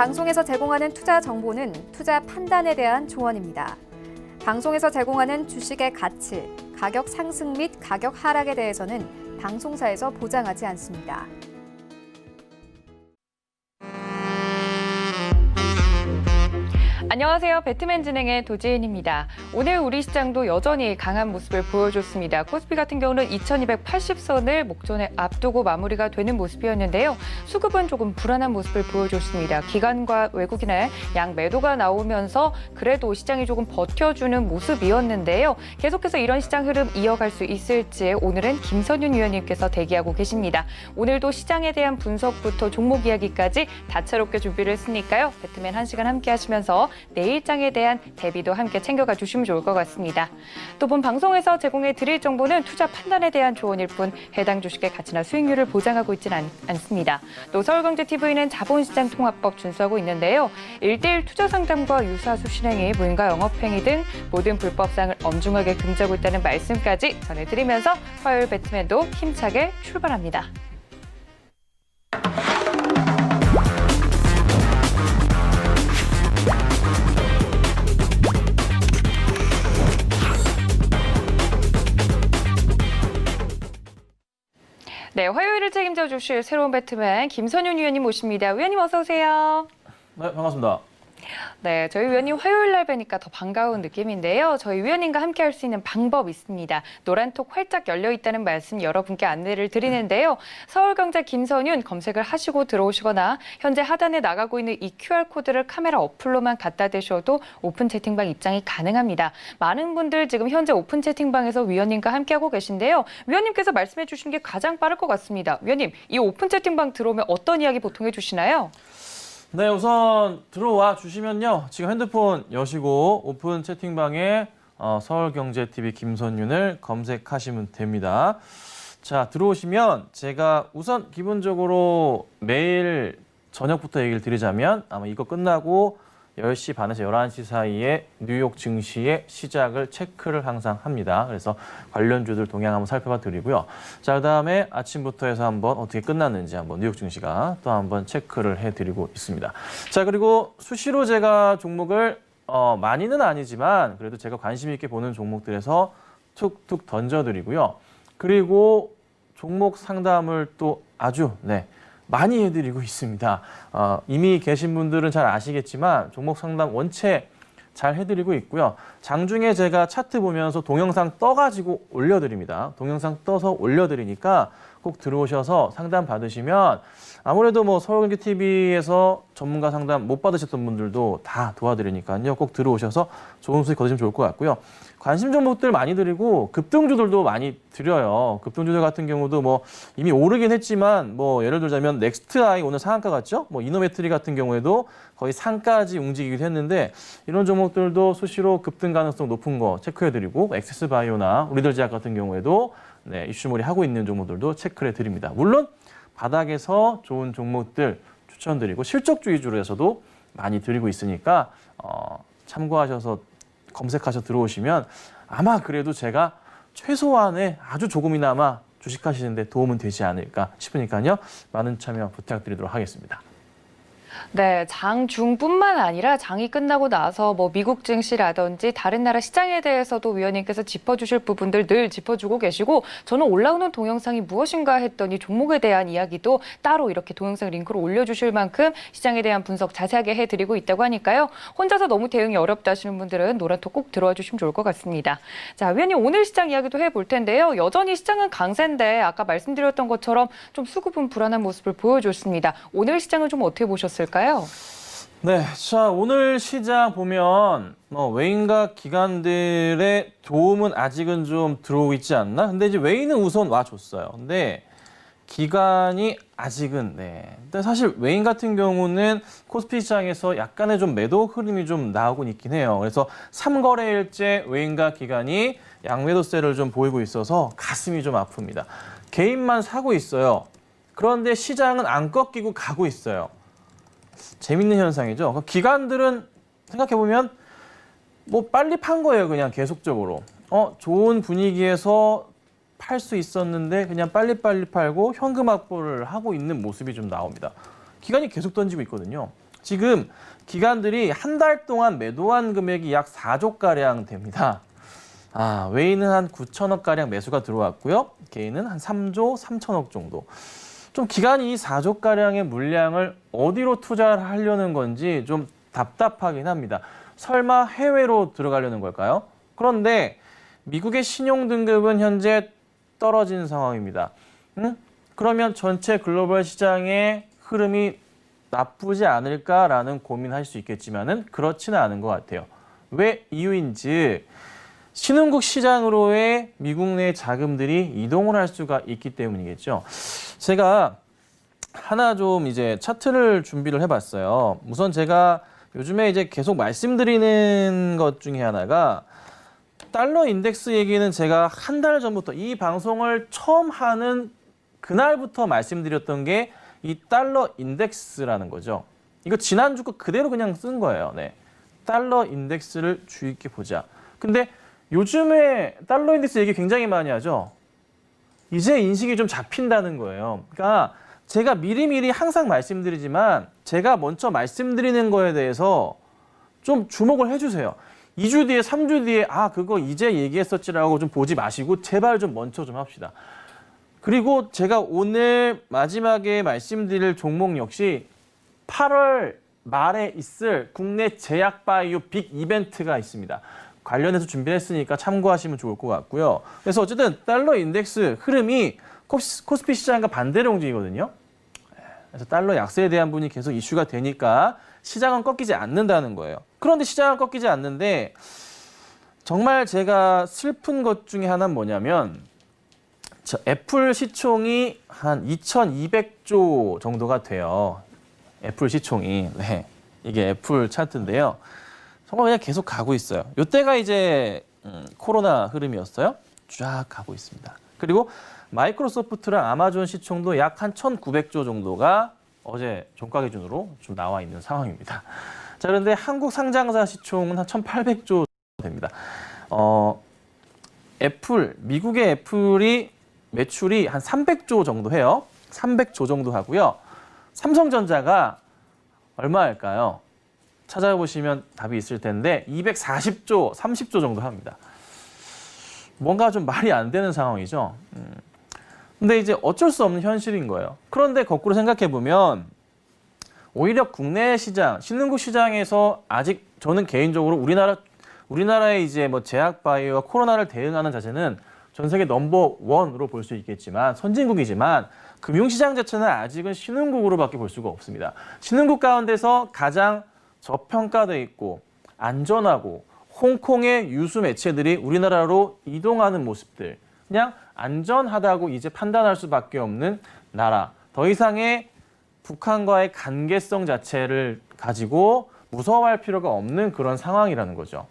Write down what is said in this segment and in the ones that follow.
방송에서 제공하는 투자 정보는 투자 판단에 대한 조언입니다. 방송에서 제공하는 주식의 가치, 가격 상승 및 가격 하락에 대해서는 방송사에서 보장하지 않습니다. 안녕하세요. 배트맨 진행의 도지은입니다. 오늘 우리 시장도 여전히 강한 모습을 보여줬습니다. 코스피 같은 경우는 2280선을 목전에 앞두고 마무리가 되는 모습이었는데요. 수급은 조금 불안한 모습을 보여줬습니다. 기관과 외국인의 양 매도가 나오면서 그래도 시장이 조금 버텨주는 모습이었는데요. 계속해서 이런 시장 흐름 이어갈 수 있을지 오늘은 김선윤 위원님께서 대기하고 계십니다. 오늘도 시장에 대한 분석부터 종목 이야기까지 다채롭게 준비를 했으니까요. 배트맨 1시간 함께 하시면서 내일장에 대한 대비도 함께 챙겨가 주시면 좋을 것 같습니다. 또 본 방송에서 제공해 드릴 정보는 투자 판단에 대한 조언일 뿐 해당 주식의 가치나 수익률을 보장하고 있지는 않습니다. 또 서울경제TV는 자본시장 통합법 준수하고 있는데요. 1:1 투자 상담과 유사수 실행이 무인가 영업행위 등 모든 불법사항을 엄중하게 금지하고 있다는 말씀까지 전해드리면서 화요일 배트맨도 힘차게 출발합니다. 네, 화요일을 책임져 주실 새로운 배트맨 김선윤 위원님 모십니다. 위원님 어서 오세요. 네, 반갑습니다. 네, 저희 위원님 화요일 날 뵈니까 더 반가운 느낌인데요. 저희 위원님과 함께 할 수 있는 방법 있습니다. 노란톡 활짝 열려 있다는 말씀 여러분께 안내를 드리는데요. 서울경제 김선윤 검색을 하시고 들어오시거나 현재 하단에 나가고 있는 이 QR코드를 카메라 어플로만 갖다 대셔도 오픈 채팅방 입장이 가능합니다. 많은 분들 지금 현재 오픈 채팅방에서 위원님과 함께하고 계신데요. 위원님께서 말씀해 주신 게 가장 빠를 것 같습니다. 위원님, 이 오픈 채팅방 들어오면 어떤 이야기 보통 해주시나요? 네, 우선 들어와 주시면요. 지금 핸드폰 여시고 오픈 채팅방에 서울경제TV 김선윤을 검색하시면 됩니다. 자, 들어오시면 제가 우선 기본적으로 매일 저녁부터 얘기를 드리자면 아마 이거 끝나고 10시 반에서 11시 사이에 뉴욕 증시의 시작을 체크를 항상 합니다. 그래서 관련주들 동향 한번 살펴봐 드리고요. 자, 그다음에 아침부터 해서 한번 어떻게 끝났는지 한번 뉴욕 증시가 또 한번 체크를 해드리고 있습니다. 자, 그리고 수시로 제가 종목을 많이는 아니지만 그래도 제가 관심 있게 보는 종목들에서 툭툭 던져드리고요. 그리고 종목 상담을 또 아주 많이 해드리고 있습니다. 이미 계신 분들은 잘 아시겠지만 종목 상담 원체 잘 해드리고 있고요. 장중에 제가 차트 보면서 동영상 떠가지고 올려드립니다. 동영상 떠서 올려드리니까 꼭 들어오셔서 상담 받으시면 아무래도 뭐 서울경제TV에서 전문가 상담 못 받으셨던 분들도 다 도와드리니까요. 꼭 들어오셔서 좋은 수익 거두시면 좋을 것 같고요. 관심 종목들 많이 드리고 급등주들도 많이 드려요. 급등주들 같은 경우도 뭐 이미 오르긴 했지만 뭐 예를 들자면 넥스트아이 오늘 상한가 같죠? 뭐 이노메트리 같은 경우에도 거의 상까지 움직이기도 했는데 이런 종목들도 수시로 급등 가능성 높은 거 체크해드리고 액세스바이오나 우리들제약 같은 경우에도 이슈몰이 하고 있는 종목들도 체크를 해드립니다. 물론 바닥에서 좋은 종목들 추천드리고 실적주 위주로 해서도 많이 드리고 있으니까 참고하셔서 검색하셔서 들어오시면 아마 그래도 제가 최소한의 아주 조금이나마 주식하시는데 도움은 되지 않을까 싶으니까요. 많은 참여 부탁드리도록 하겠습니다. 네, 장중뿐만 아니라 장이 끝나고 나서 뭐 미국 증시라든지 다른 나라 시장에 대해서도 위원님께서 짚어주실 부분들 늘 짚어주고 계시고 저는 올라오는 동영상이 무엇인가 했더니 종목에 대한 이야기도 따로 이렇게 동영상 링크로 올려주실 만큼 시장에 대한 분석 자세하게 해드리고 있다고 하니까요. 혼자서 너무 대응이 어렵다 하시는 분들은 노란톡 꼭 들어와 주시면 좋을 것 같습니다. 자, 위원님 오늘 시장 이야기도 해볼 텐데요. 여전히 시장은 강세인데 아까 말씀드렸던 것처럼 좀 수급은 불안한 모습을 보여줬습니다. 오늘 시장은 좀 어떻게 보셨을까요? 네, 자 오늘 시장 보면 외인과 기관들의 도움은 아직은 좀 들어오고 있지 않나? 근데 이제 외인은 우선 와줬어요. 근데 기관이 아직은 근데 사실 외인 같은 경우는 코스피 시장에서 약간의 좀 매도 흐름이 좀 나오고 있긴 해요. 그래서 3거래일째 외인과 기관이 양매도세를 좀 보이고 있어서 가슴이 좀 아픕니다. 개인만 사고 있어요. 그런데 시장은 안 꺾이고 가고 있어요. 재밌는 현상이죠. 기관들은 생각해보면 뭐 빨리 판 거예요. 그냥 계속적으로. 좋은 분위기에서 팔 수 있었는데 그냥 빨리빨리 팔고 현금 확보를 하고 있는 모습이 좀 나옵니다. 기관이 계속 던지고 있거든요. 지금 기관들이 한 달 동안 매도한 금액이 약 4조가량 됩니다. 외인은 한 9천억가량 매수가 들어왔고요. 개인은 한 3조 3천억 정도. 좀 기관이 이 4조가량의 물량을 어디로 투자를 하려는 건지 좀 답답하긴 합니다. 설마 해외로 들어가려는 걸까요? 그런데 미국의 신용 등급은 현재 떨어진 상황입니다. 그러면 전체 글로벌 시장의 흐름이 나쁘지 않을까라는 고민할 수 있겠지만은 그렇지는 않은 것 같아요. 왜 이유인지 신흥국 시장으로의 미국 내 자금들이 이동을 할 수가 있기 때문이겠죠. 제가 하나 좀 이제 차트를 준비를 해봤어요. 우선 제가 요즘에 이제 계속 말씀드리는 것 중에 하나가 달러 인덱스 얘기는 제가 한 달 전부터 이 방송을 처음 하는 그날부터 말씀드렸던 게 이 달러 인덱스라는 거죠. 이거 지난주 거 그대로 그냥 쓴 거예요. 네. 달러 인덱스를 주의 깊게 보자. 근데 요즘에 달러 인덱스 얘기 굉장히 많이 하죠. 이제 인식이 좀 잡힌다는 거예요. 그러니까 제가 미리미리 항상 말씀드리지만 제가 먼저 말씀드리는 거에 대해서 좀 주목을 해주세요. 2주 뒤에, 3주 뒤에 그거 이제 얘기했었지라고 좀 보지 마시고 제발 좀 먼저 좀 합시다. 그리고 제가 오늘 마지막에 말씀드릴 종목 역시 8월 말에 있을 국내 제약바이오 빅 이벤트가 있습니다. 관련해서 준비했으니까 참고하시면 좋을 것 같고요. 그래서 어쨌든 달러 인덱스 흐름이 코스피 시장과 반대로 움직이거든요. 그래서 달러 약세에 대한 부분이 계속 이슈가 되니까 시장은 꺾이지 않는다는 거예요. 그런데 시장은 꺾이지 않는데 정말 제가 슬픈 것 중에 하나는 뭐냐면 애플 시총이 한 2,200조 정도가 돼요. 애플 시총이. 네. 이게 애플 차트인데요. 정말 그냥 계속 가고 있어요. 이때가 이제 코로나 흐름이었어요. 쫙 가고 있습니다. 그리고 마이크로소프트랑 아마존 시총도 약 한 1,900조 정도가 어제 종가 기준으로 좀 나와 있는 상황입니다. 자, 그런데 한국 상장사 시총은 한 1,800조 됩니다. 미국의 애플이 매출이 한 300조 정도 해요. 300조 정도 하고요. 삼성전자가 얼마일까요? 찾아보시면 답이 있을 텐데 240조, 30조 정도 합니다. 뭔가 좀 말이 안 되는 상황이죠. 근데 이제 어쩔 수 없는 현실인 거예요. 그런데 거꾸로 생각해 보면 오히려 국내 시장, 신흥국 시장에서 아직 저는 개인적으로 우리나라의 이제 뭐 제약 바이오와 코로나를 대응하는 자세는 전 세계 넘버 원으로 볼 수 있겠지만 선진국이지만 금융시장 자체는 아직은 신흥국으로밖에 볼 수가 없습니다. 신흥국 가운데서 가장 저평가돼 있고 안전하고 홍콩의 유수 매체들이 우리나라로 이동하는 모습들, 그냥 안전하다고 이제 판단할 수밖에 없는 나라. 더 이상의 북한과의 관계성 자체를 가지고 무서워할 필요가 없는 그런 상황이라는 거죠.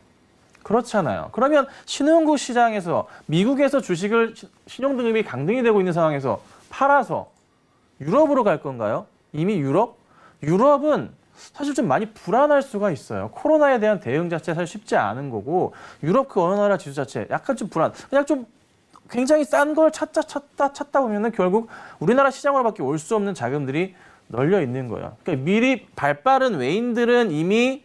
그렇잖아요. 그러면 신흥국 시장에서 미국에서 주식을 신용등급이 강등이 되고 있는 상황에서 팔아서 유럽으로 갈 건가요? 이미 유럽은 사실 좀 많이 불안할 수가 있어요. 코로나에 대한 대응 자체 사실 쉽지 않은 거고 유럽 그 어느 나라 지수 자체 약간 좀 불안. 그냥 좀 굉장히 싼 걸 찾다 보면은 결국 우리나라 시장으로밖에 올 수 없는 자금들이 널려 있는 거예요. 그러니까 미리 발빠른 외인들은 이미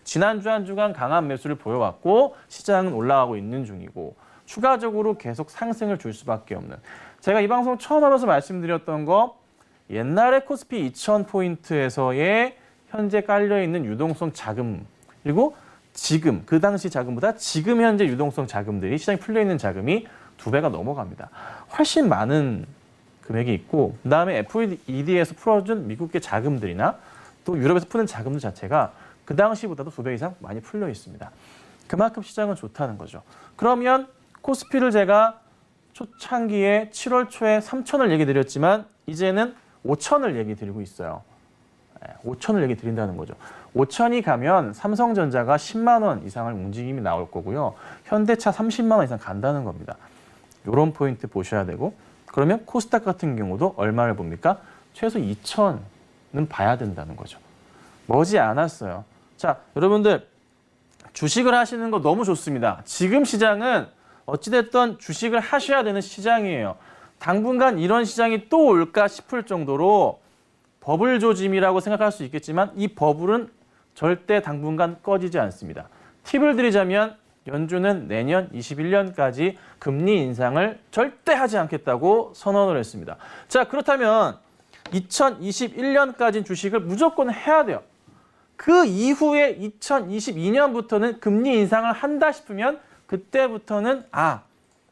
지난주 한 주간 강한 매수를 보여왔고 시장은 올라가고 있는 중이고 추가적으로 계속 상승을 줄 수밖에 없는. 제가 이 방송 처음 하면서 말씀드렸던 거 옛날에 코스피 2000포인트에서의 현재 깔려있는 유동성 자금 그리고 지금 그 당시 자금보다 지금 현재 유동성 자금들이 시장에 풀려있는 자금이 2배가 넘어갑니다. 훨씬 많은 금액이 있고 그다음에 FED에서 풀어준 미국의 자금들이나 또 유럽에서 푸는 자금들 자체가 그 당시보다도 2배 이상 많이 풀려 있습니다. 그만큼 시장은 좋다는 거죠. 그러면 코스피를 제가 초창기에 7월 초에 3,000을 얘기 드렸지만 이제는 5,000을 얘기 드리고 있어요. 5,000을 얘기 드린다는 거죠. 5,000이 가면 삼성전자가 10만 원 이상을 움직임이 나올 거고요. 현대차 30만 원 이상 간다는 겁니다. 이런 포인트 보셔야 되고 그러면 코스닥 같은 경우도 얼마를 봅니까? 최소 2,000은 봐야 된다는 거죠. 머지 않았어요. 자, 여러분들 주식을 하시는 거 너무 좋습니다. 지금 시장은 어찌됐든 주식을 하셔야 되는 시장이에요. 당분간 이런 시장이 또 올까 싶을 정도로 버블 조짐이라고 생각할 수 있겠지만 이 버블은 절대 당분간 꺼지지 않습니다. 팁을 드리자면 연준은 내년 21년까지 금리 인상을 절대 하지 않겠다고 선언을 했습니다. 자, 그렇다면 2021년까지는 주식을 무조건 해야 돼요. 그 이후에 2022년부터는 금리 인상을 한다 싶으면 그때부터는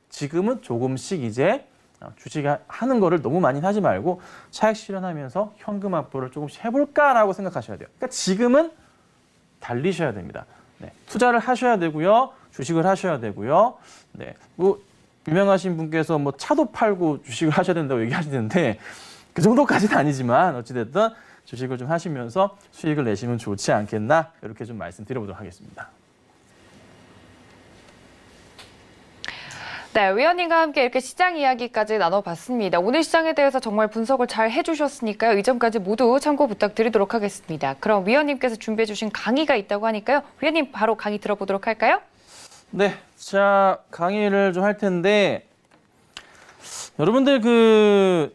지금은 조금씩 이제 주식 하는 거를 너무 많이 하지 말고 차익 실현하면서 현금 확보를 조금씩 해볼까라고 생각하셔야 돼요. 그러니까 지금은 달리셔야 됩니다. 네, 투자를 하셔야 되고요. 주식을 하셔야 되고요. 네, 뭐 유명하신 분께서 뭐 차도 팔고 주식을 하셔야 된다고 얘기하시는데 그 정도까지는 아니지만 어찌됐든 주식을 좀 하시면서 수익을 내시면 좋지 않겠나 이렇게 좀 말씀드려보도록 하겠습니다. 네, 위원님과 함께 이렇게 시장 이야기까지 나눠봤습니다. 오늘 시장에 대해서 정말 분석을 잘 해주셨으니까요. 이 점까지 모두 참고 부탁드리도록 하겠습니다. 그럼 위원님께서 준비해 주신 강의가 있다고 하니까요. 위원님 바로 강의 들어보도록 할까요? 네, 자 강의를 좀 할 텐데 여러분들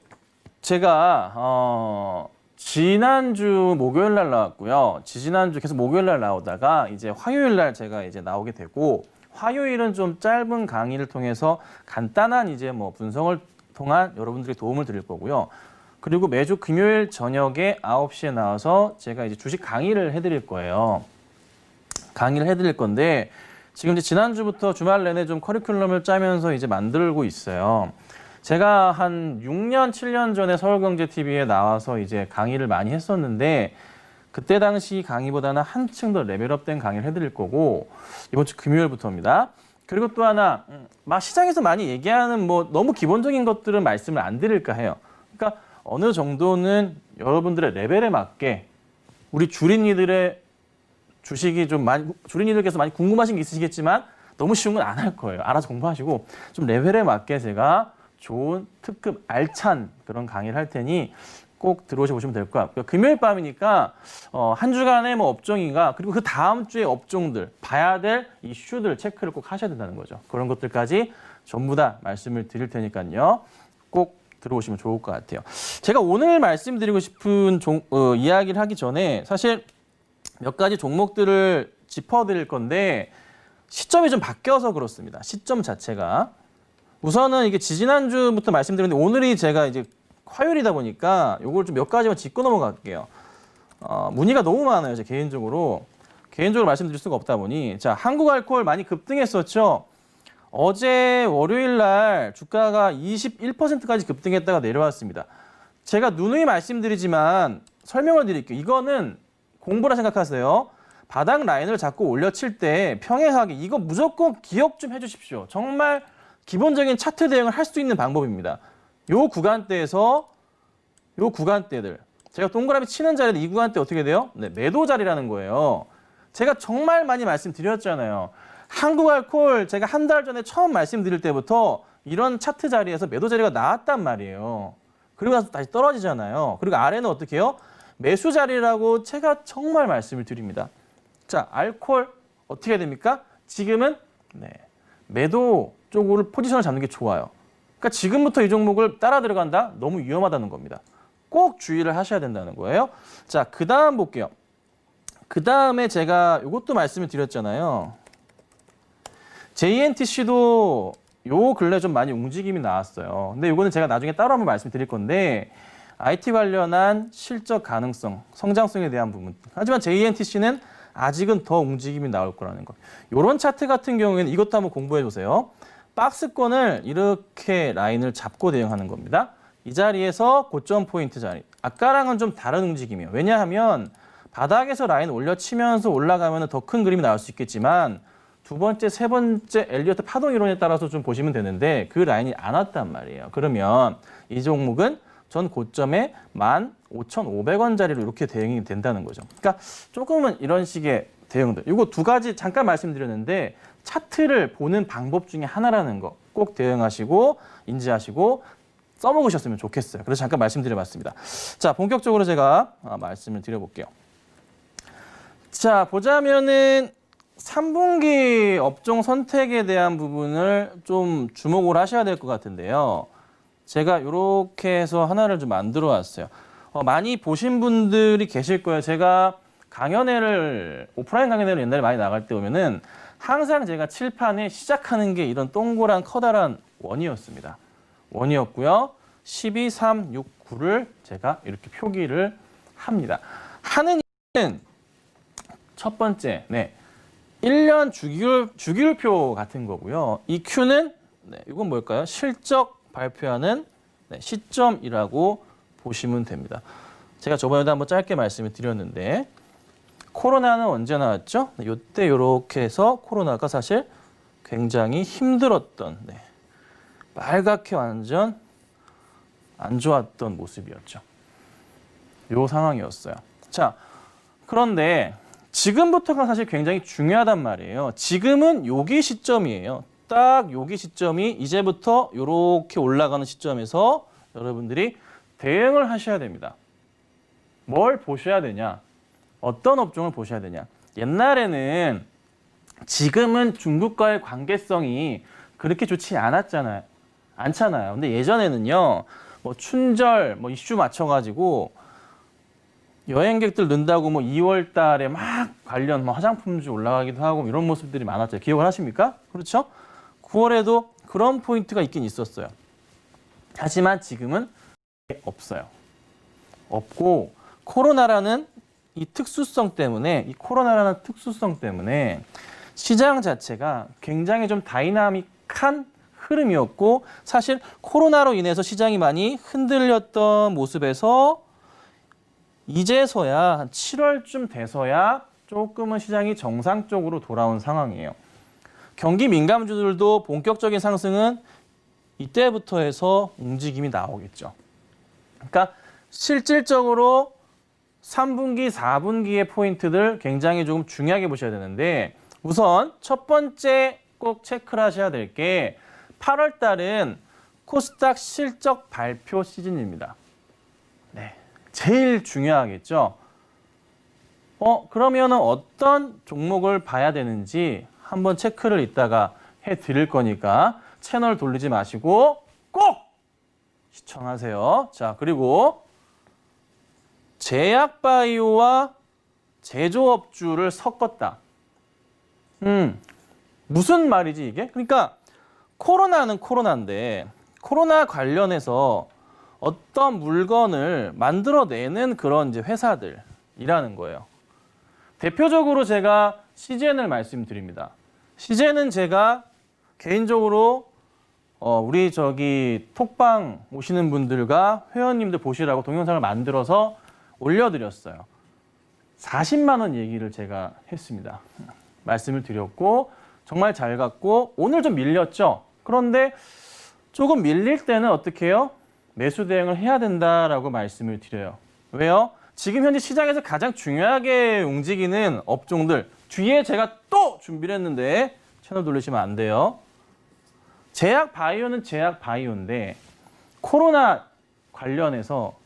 제가 지난주 목요일 날 나왔고요. 지난주 계속 목요일 날 나오다가 이제 화요일 날 제가 이제 나오게 되고 화요일은 좀 짧은 강의를 통해서 간단한 이제 뭐 분석을 통한 여러분들의 도움을 드릴 거고요. 그리고 매주 금요일 저녁에 9시에 나와서 제가 이제 주식 강의를 해드릴 거예요. 강의를 해드릴 건데 지금 이제 지난주부터 주말 내내 좀 커리큘럼을 짜면서 이제 만들고 있어요. 제가 한 6년, 7년 전에 서울경제TV에 나와서 이제 강의를 많이 했었는데 그때 당시 강의보다는 한층 더 레벨업된 강의를 해드릴 거고 이번 주 금요일부터입니다. 그리고 또 하나 시장에서 많이 얘기하는 뭐 너무 기본적인 것들은 말씀을 안 드릴까 해요. 그러니까 어느 정도는 여러분들의 레벨에 맞게 우리 주린이들의 주식이 좀 많이 주린이들께서 많이 궁금하신 게 있으시겠지만 너무 쉬운 건 안 할 거예요. 알아서 공부하시고 좀 레벨에 맞게 제가 좋은 특급 알찬 그런 강의를 할 테니 꼭 들어오셔 보시면 될 것 같고요. 금요일 밤이니까 한 주간의 뭐 업종인가 그리고 그 다음 주에 업종들 봐야 될 이슈들 체크를 꼭 하셔야 된다는 거죠. 그런 것들까지 전부 다 말씀을 드릴 테니까요. 꼭 들어오시면 좋을 것 같아요. 제가 오늘 말씀드리고 싶은 이야기를 하기 전에 사실 몇 가지 종목들을 짚어드릴 건데 시점이 좀 바뀌어서 그렇습니다. 시점 자체가. 우선은 이게 지지난주부터 말씀드렸는데 오늘이 제가 이제 화요일이다 보니까 요걸 좀 몇 가지만 짚고 넘어갈게요. 문의가 너무 많아요. 제 개인적으로 말씀드릴 수가 없다 보니 자 한국알코올 많이 급등했었죠. 어제 월요일 날 주가가 21%까지 급등했다가 내려왔습니다. 제가 누누이 말씀드리지만 설명을 드릴게요. 이거는 공부라 생각하세요. 바닥 라인을 자꾸 올려칠 때 평행하게 이거 무조건 기억 좀 해주십시오. 정말 기본적인 차트 대응을 할 수 있는 방법입니다. 요 구간대들 제가 동그라미 치는 자리는 이 구간대 어떻게 돼요? 네, 매도 자리라는 거예요. 제가 정말 많이 말씀드렸잖아요. 한국알코올 제가 한 달 전에 처음 말씀드릴 때부터 이런 차트 자리에서 매도 자리가 나왔단 말이에요. 그리고 나서 다시 떨어지잖아요. 그리고 아래는 어떻게 해요? 매수 자리라고 제가 정말 말씀을 드립니다. 자, 알코올 어떻게 됩니까? 지금은 매도 쪽으로 포지션을 잡는 게 좋아요. 그러니까 지금부터 이 종목을 따라 들어간다? 너무 위험하다는 겁니다. 꼭 주의를 하셔야 된다는 거예요. 자, 그 다음 볼게요. 그 다음에 제가 이것도 말씀을 드렸잖아요. JNTC도 요 근래 좀 많이 움직임이 나왔어요. 근데 이거는 제가 나중에 따로 한번 말씀드릴 건데 IT 관련한 실적 가능성, 성장성에 대한 부분. 하지만 JNTC는 아직은 더 움직임이 나올 거라는 거. 이런 차트 같은 경우에는 이것도 한번 공부해 보세요. 박스권을 이렇게 라인을 잡고 대응하는 겁니다. 이 자리에서 고점 포인트 자리. 아까랑은 좀 다른 움직임이에요. 왜냐하면 바닥에서 라인 올려치면서 올라가면 더 큰 그림이 나올 수 있겠지만 두 번째, 세 번째 엘리어트 파동 이론에 따라서 좀 보시면 되는데 그 라인이 안 왔단 말이에요. 그러면 이 종목은 전 고점에 15,500원 자리로 이렇게 대응이 된다는 거죠. 그러니까 조금은 이런 식의 대응들. 이거 두 가지 잠깐 말씀드렸는데 차트를 보는 방법 중에 하나라는 거 꼭 대응하시고 인지하시고 써먹으셨으면 좋겠어요. 그래서 잠깐 말씀드려봤습니다. 자, 본격적으로 제가 말씀을 드려볼게요. 자, 보자면은 3분기 업종 선택에 대한 부분을 좀 주목을 하셔야 될 것 같은데요. 제가 이렇게 해서 하나를 좀 만들어 왔어요. 많이 보신 분들이 계실 거예요. 제가 오프라인 강연회를 옛날에 많이 나갈 때 보면은 항상 제가 칠판에 시작하는 게 이런 동그란 커다란 원이었습니다. 원이었고요. 12, 3, 6, 9를 제가 이렇게 표기를 합니다. 하는 이유는 첫 번째, 1년 주기율표 같은 거고요. 이 Q는 이건 뭘까요? 실적 발표하는 시점이라고 보시면 됩니다. 제가 저번에도 한번 짧게 말씀을 드렸는데 코로나는 언제 나왔죠? 이때 이렇게 해서 코로나가 사실 굉장히 힘들었던 빨갛게 완전 안 좋았던 모습이었죠. 이 상황이었어요. 자, 그런데 지금부터가 사실 굉장히 중요하단 말이에요. 지금은 여기 시점이에요. 딱 여기 시점이 이제부터 이렇게 올라가는 시점에서 여러분들이 대응을 하셔야 됩니다. 뭘 보셔야 되냐? 어떤 업종을 보셔야 되냐? 옛날에는 지금은 중국과의 관계성이 그렇게 좋지 않잖아요. 근데 예전에는요, 춘절 이슈 맞춰가지고 여행객들 는다고 2월 달에 막 관련 화장품주 올라가기도 하고 이런 모습들이 많았죠. 기억을 하십니까? 그렇죠? 9월에도 그런 포인트가 있긴 있었어요. 하지만 지금은 없어요. 없고 코로나라는 이 특수성 때문에 시장 자체가 굉장히 좀 다이나믹한 흐름이었고 사실 코로나로 인해서 시장이 많이 흔들렸던 모습에서 이제서야 한 7월쯤 돼서야 조금은 시장이 정상적으로 돌아온 상황이에요. 경기 민감주들도 본격적인 상승은 이때부터 해서 움직임이 나오겠죠. 그러니까 실질적으로 3분기, 4분기의 포인트들 굉장히 조금 중요하게 보셔야 되는데 우선 첫 번째 꼭 체크를 하셔야 될 게 8월 달은 코스닥 실적 발표 시즌입니다. 제일 중요하겠죠. 그러면 어떤 종목을 봐야 되는지 한번 체크를 이따가 해 드릴 거니까 채널 돌리지 마시고 꼭 시청하세요. 자, 그리고 제약바이오와 제조업주를 섞었다. 무슨 말이지 이게? 그러니까 코로나는 코로나인데 코로나 관련해서 어떤 물건을 만들어내는 그런 이제 회사들이라는 거예요. 대표적으로 제가 CGN을 말씀드립니다. CGN은 제가 개인적으로 우리 톡방 오시는 분들과 회원님들 보시라고 동영상을 만들어서 올려드렸어요. 40만 원 얘기를 제가 했습니다. 말씀을 드렸고 정말 잘 갔고 오늘 좀 밀렸죠. 그런데 조금 밀릴 때는 어떻게 해요? 매수 대응을 해야 된다라고 말씀을 드려요. 왜요? 지금 현재 시장에서 가장 중요하게 움직이는 업종들 뒤에 제가 또 준비를 했는데 채널 돌리시면 안 돼요. 제약 바이오는 제약 바이오인데 코로나 관련해서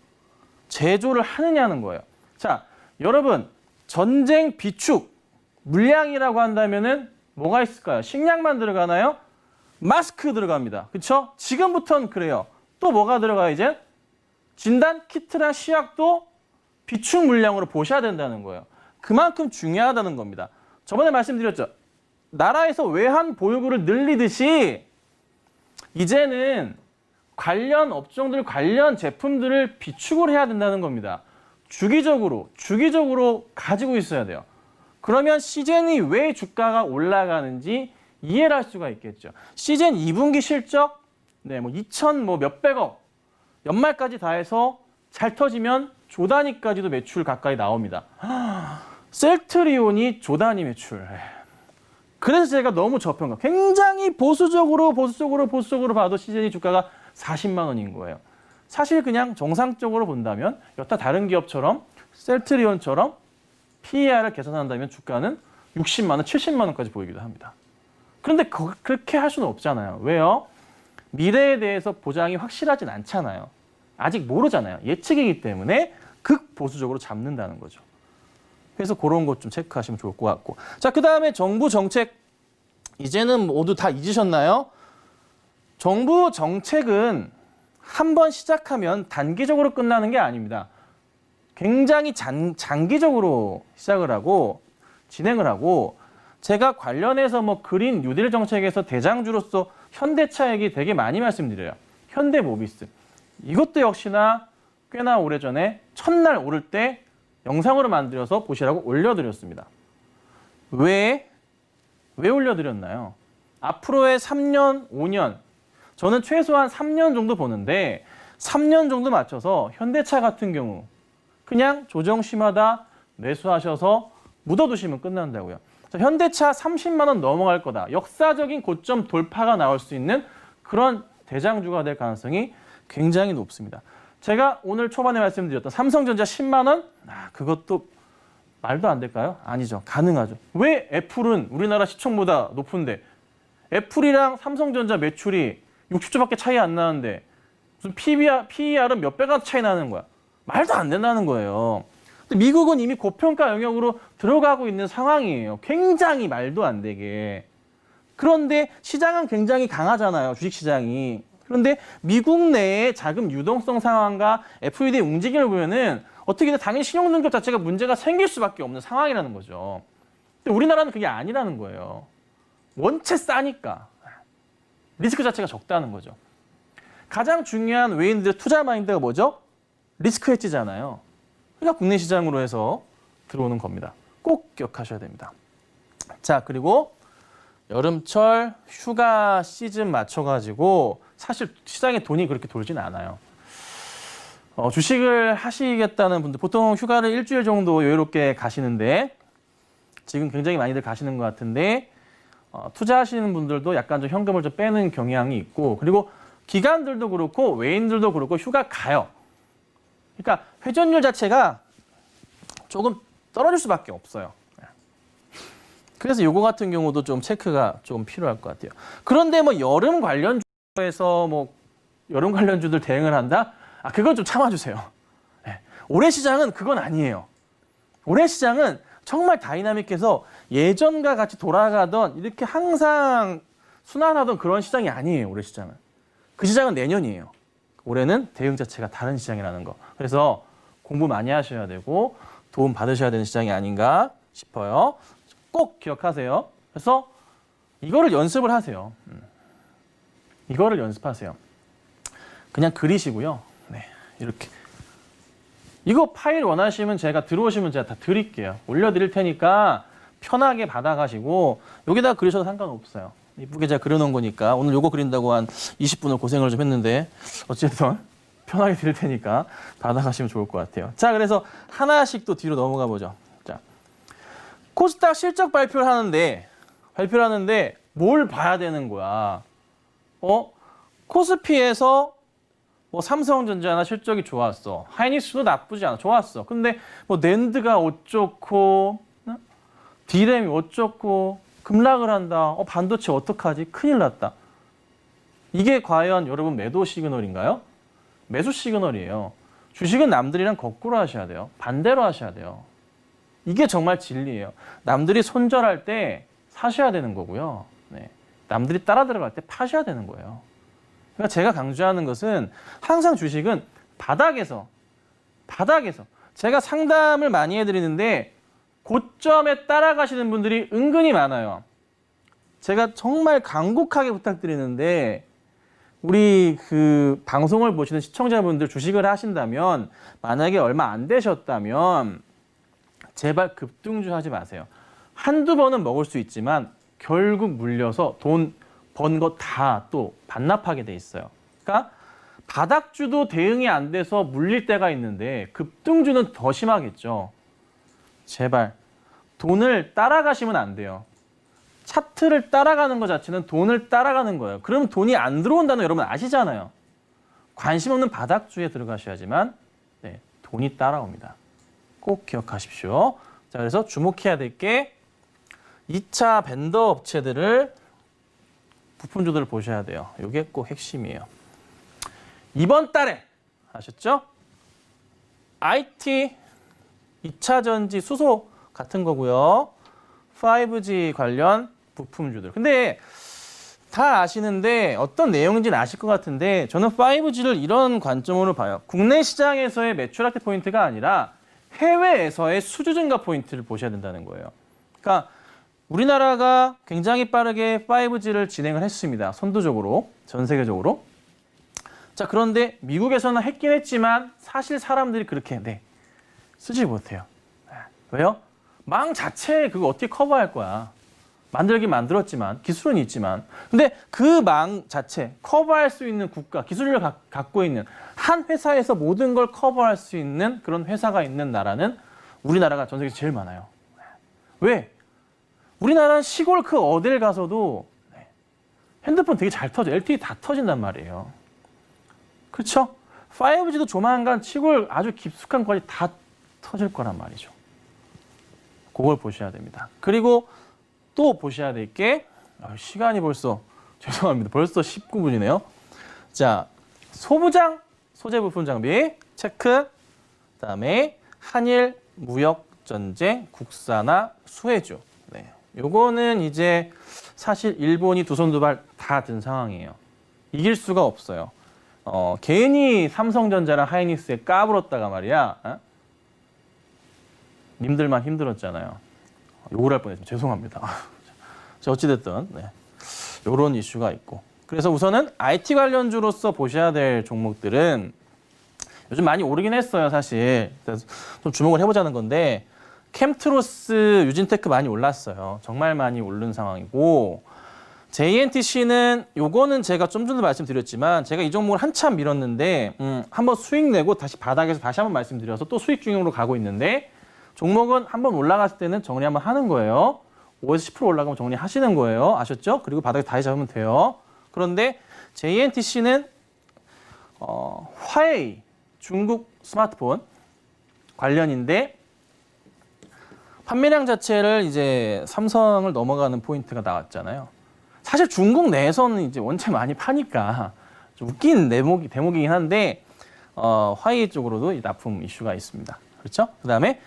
제조를 하느냐는 거예요. 자, 여러분 전쟁 비축 물량이라고 한다면은 뭐가 있을까요? 식량만 들어가나요? 마스크 들어갑니다. 그렇죠? 지금부터는 그래요. 또 뭐가 들어가요 이제? 진단 키트랑 시약도 비축 물량으로 보셔야 된다는 거예요. 그만큼 중요하다는 겁니다. 저번에 말씀드렸죠. 나라에서 외환 보유고를 늘리듯이 이제는 관련 업종들, 관련 제품들을 비축을 해야 된다는 겁니다. 주기적으로 가지고 있어야 돼요. 그러면 시즌이 왜 주가가 올라가는지 이해를 할 수가 있겠죠. 시즌 2분기 실적, 2천 몇백억, 연말까지 다 해서 잘 터지면 조 단위까지도 매출 가까이 나옵니다. 셀트리온이 조 단위 매출. 그래서 제가 너무 저평가. 굉장히 보수적으로 봐도 시즌이 주가가 40만 원인 거예요. 사실 그냥 정상적으로 본다면 여타 다른 기업처럼 셀트리온처럼 PER을 계산한다면 주가는 60만 원, 70만 원까지 보이기도 합니다. 그런데 그렇게 할 수는 없잖아요. 왜요? 미래에 대해서 보장이 확실하진 않잖아요. 아직 모르잖아요. 예측이기 때문에 극보수적으로 잡는다는 거죠. 그래서 그런 것 좀 체크하시면 좋을 것 같고. 자, 그 다음에 정부 정책. 이제는 모두 다 잊으셨나요? 정부 정책은 한번 시작하면 단기적으로 끝나는 게 아닙니다. 굉장히 장기적으로 시작을 하고 진행을 하고 제가 관련해서 뭐 그린 뉴딜 정책에서 대장주로서 현대차 얘기 되게 많이 말씀드려요. 현대모비스. 이것도 역시나 꽤나 오래전에 첫날 오를 때 영상으로 만들어서 보시라고 올려드렸습니다. 왜 올려드렸나요? 앞으로의 3년, 5년, 저는 최소한 3년 정도 보는데 3년 정도 맞춰서 현대차 같은 경우 그냥 조정시마다 매수하셔서 묻어두시면 끝난다고요. 현대차 30만 원 넘어갈 거다. 역사적인 고점 돌파가 나올 수 있는 그런 대장주가 될 가능성이 굉장히 높습니다. 제가 오늘 초반에 말씀드렸던 삼성전자 10만 원? 그것도 말도 안 될까요? 아니죠. 가능하죠. 왜 애플은 우리나라 시총보다 높은데 애플이랑 삼성전자 매출이 60조밖에 차이 안 나는데 무슨 PER은 몇 배가 차이 나는 거야. 말도 안 된다는 거예요. 근데 미국은 이미 고평가 영역으로 들어가고 있는 상황이에요. 굉장히 말도 안 되게. 그런데 시장은 굉장히 강하잖아요. 주식시장이. 그런데 미국 내의 자금 유동성 상황과 FED의 움직임을 보면은 어떻게든 당연히 신용능력 자체가 문제가 생길 수밖에 없는 상황이라는 거죠. 근데 우리나라는 그게 아니라는 거예요. 원체 싸니까. 리스크 자체가 적다는 거죠. 가장 중요한 외인들의 투자 마인드가 뭐죠? 리스크 헤지잖아요. 그러니까 국내 시장으로 해서 들어오는 겁니다. 꼭 기억하셔야 됩니다. 자, 그리고 여름철 휴가 시즌 맞춰가지고 사실 시장에 돈이 그렇게 돌진 않아요. 주식을 하시겠다는 분들 보통 휴가를 일주일 정도 여유롭게 가시는데 지금 굉장히 많이들 가시는 것 같은데 투자하시는 분들도 약간 좀 현금을 좀 빼는 경향이 있고 그리고 기관들도 그렇고 외인들도 그렇고 휴가 가요. 그러니까 회전율 자체가 조금 떨어질 수밖에 없어요. 그래서 요거 같은 경우도 좀 체크가 좀 필요할 것 같아요. 그런데 뭐 여름 관련주에서 뭐 여름 관련주들 대응을 한다? 그건 좀 참아주세요. 네. 올해 시장은 그건 아니에요. 올해 시장은 정말 다이나믹해서 예전과 같이 돌아가던 이렇게 항상 순환하던 그런 시장이 아니에요. 올해 시장은. 그 시장은 내년이에요. 올해는 대응 자체가 다른 시장이라는 거. 그래서 공부 많이 하셔야 되고 도움 받으셔야 되는 시장이 아닌가 싶어요. 꼭 기억하세요. 그래서 이거를 연습을 하세요. 이거를 연습하세요. 그냥 그리시고요. 네, 이렇게. 이거 파일 원하시면 제가 들어오시면 제가 다 드릴게요. 올려드릴 테니까 편하게 받아가시고 여기다 그리셔도 상관없어요. 이쁘게 제가 그려놓은 거니까 오늘 요거 그린다고 한 20분을 고생을 좀 했는데 어쨌든 편하게 드릴 테니까 받아가시면 좋을 것 같아요. 자, 그래서 하나씩 또 뒤로 넘어가 보죠. 자, 코스닥 실적 발표를 하는데 뭘 봐야 되는 거야? 코스피에서 뭐 삼성전자나 실적이 좋았어. 하이닉스도 나쁘지 않아. 좋았어. 근데 뭐 낸드가 어쩌고 디램이 어쩌고 급락을 한다. 반도체 어떡하지? 큰일 났다. 이게 과연 여러분 매도 시그널인가요? 매수 시그널이에요. 주식은 남들이랑 거꾸로 하셔야 돼요. 반대로 하셔야 돼요. 이게 정말 진리예요. 남들이 손절할 때 사셔야 되는 거고요. 네. 남들이 따라 들어갈 때 파셔야 되는 거예요. 그러니까 제가 강조하는 것은 항상 주식은 바닥에서 제가 상담을 많이 해드리는데 고점에 따라가시는 분들이 은근히 많아요. 제가 정말 간곡하게 부탁드리는데 우리 그 방송을 보시는 시청자분들 주식을 하신다면 만약에 얼마 안 되셨다면 제발 급등주 하지 마세요. 한두 번은 먹을 수 있지만 결국 물려서 돈 번 거 다 또 반납하게 돼 있어요. 그러니까 바닥주도 대응이 안 돼서 물릴 때가 있는데 급등주는 더 심하겠죠. 제발 돈을 따라가시면 안 돼요. 차트를 따라가는 것 자체는 돈을 따라가는 거예요. 그럼 돈이 안 들어온다는 여러분 아시잖아요. 관심 없는 바닥주에 들어가셔야지만 네, 돈이 따라옵니다. 꼭 기억하십시오. 자, 그래서 주목해야 될 게 2차 벤더 업체들을 부품주들을 보셔야 돼요. 이게 꼭 핵심이에요. 이번 달에 아셨죠? IT, 2차 전지, 수소 같은 거고요. 5G 관련 부품주들. 근데 다 아시는데 어떤 내용인지는 아실 것 같은데 저는 5G를 이런 관점으로 봐요. 국내 시장에서의 매출 악태 포인트가 아니라 해외에서의 수주 증가 포인트를 보셔야 된다는 거예요. 그러니까 우리나라가 굉장히 빠르게 5G를 진행을 했습니다. 선도적으로, 전 세계적으로. 자, 그런데 미국에서는 했긴 했지만 사실 사람들이 그렇게 쓰지 못해요. 왜요? 망 자체에 그거 어떻게 커버할 거야. 만들긴 만들었지만, 기술은 있지만. 근데 그 망 자체, 커버할 수 있는 국가, 기술을 갖고 있는 한 회사에서 모든 걸 커버할 수 있는 그런 회사가 있는 나라는 우리나라가 전 세계에서 제일 많아요. 왜? 우리나라는 시골 그 어딜 가서도 핸드폰 되게 잘 터져. LTE 다 터진단 말이에요. 그렇죠? 5G도 조만간 시골 아주 깊숙한 곳이 다 터질 거란 말이죠. 그걸 보셔야 됩니다. 그리고 또 보셔야 될 게 시간이 벌써 죄송합니다. 벌써 19분이네요. 자, 소부장, 소재 부품 장비 체크. 그다음에 한일 무역 전쟁, 국산화, 수혜주. 요거는 이제 사실 일본이 두 손 두 발 다 든 상황이에요. 이길 수가 없어요. 괜히 삼성전자랑 하이닉스에 까불었다가 말이야. 님들만 힘들었잖아요. 욕을 할 뻔했습니다. 죄송합니다. 어찌됐든 이런 이슈가 있고. 그래서 우선은 IT 관련주로서 보셔야 될 종목들은 요즘 많이 오르긴 했어요, 사실. 그래서 좀 주목을 해보자는 건데 캠트로스, 유진테크 많이 올랐어요. 정말 많이 오른 상황이고 JNTC는 요거는 제가 좀 전에 말씀드렸지만 제가 이 종목을 한참 밀었는데 한번 수익 내고 다시 바닥에서 다시 한번 말씀드려서 또 수익 중으로 가고 있는데 종목은 한번 올라갔을 때는 정리 한번 하는 거예요. 5에서 10% 올라가면 정리하시는 거예요. 아셨죠? 그리고 바닥에 다시 잡으면 돼요. 그런데 JNTC는 화웨이, 중국 스마트폰 관련인데 판매량 자체를 이제 삼성을 넘어가는 포인트가 나왔잖아요. 사실 중국 내에서는 이제 원체 많이 파니까 좀 웃긴 대목이긴 한데 화웨이 쪽으로도 납품 이슈가 있습니다. 그렇죠? 그다음에